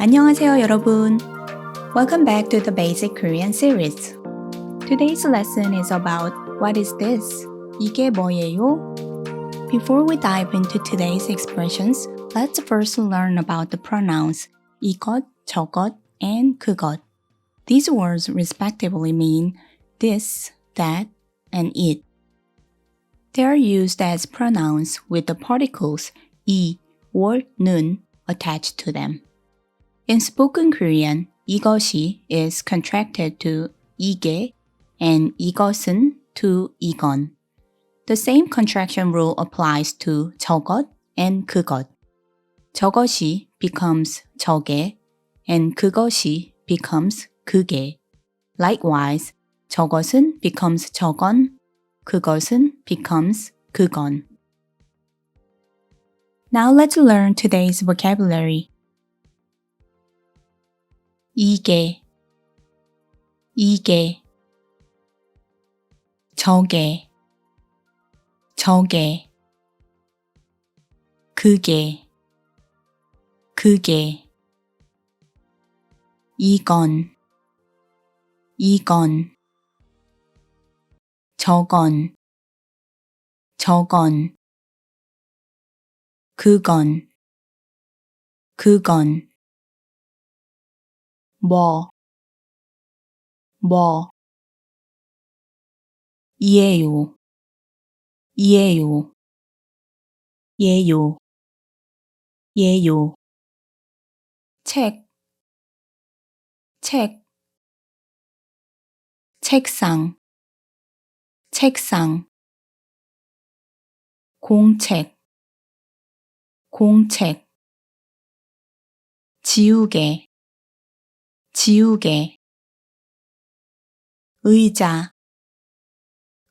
안녕하세요, 여러분. Welcome back to the Basic Korean series. Today's lesson is about what is this? 이게 뭐예요? Before we dive into today's expressions, let's first learn about the pronouns 이것, 저것, and 그것. These words respectively mean this, that, and it. They are used as pronouns with the particles 이 or 는 attached to them. In spoken Korean, 이것이 is contracted to 이게 and 이것은 to 이건. The same contraction rule applies to 저것 and 그것. 저것이 becomes 저게 and 그것이 becomes 그게. Likewise, 저것은 becomes 저건, 그것은 becomes 그건. Now let's learn today's vocabulary. 이게, 이게, 저게, 저게, 그게, 그게, 이건, 이건, 저건, 저건, 그건, 그건, 뭐, 이에요, 이에요, 예요, 예요, 책, 책, 책상, 책상, 공책, 공책, 지우개, 지우개, 의자,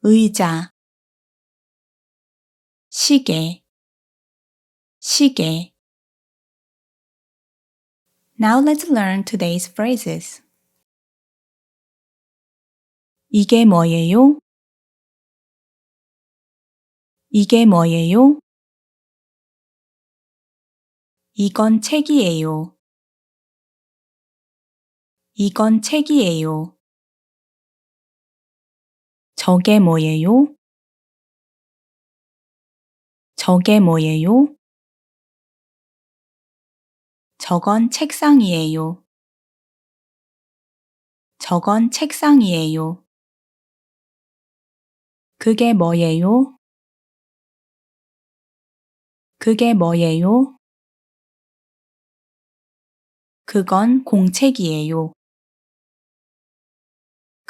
의자, 시계, 시계. Now let's learn today's phrases. 이게 뭐예요? 이게 뭐예요? 이건 책이에요. 이건 책이에요. 저게 뭐예요? 저게 뭐예요? 저건 책상이에요. 저건 책상이에요. 그게 뭐예요? 그게 뭐예요? 그건 공책이에요.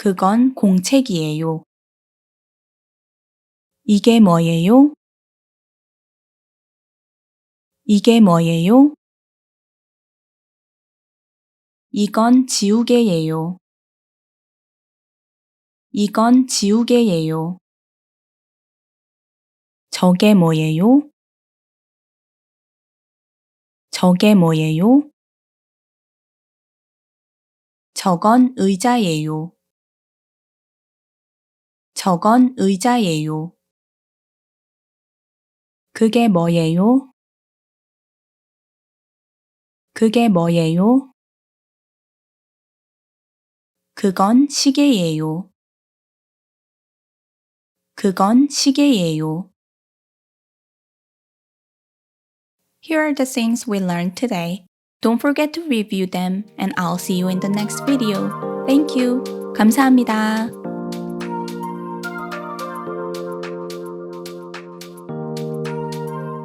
그건 공책이에요. 이게 뭐예요? 이게 뭐예요? 이건 지우개예요. 이건 지우개예요. 저게 뭐예요? 저게 뭐예요? 저건 의자예요. 저건 의자예요. 그게 뭐예요? 그게 뭐예요? 그건 시계예요. 그건 시계예요. Here are the things we learned today. Don't forget to review them and I'll see you in the next video. Thank you. 감사합니다.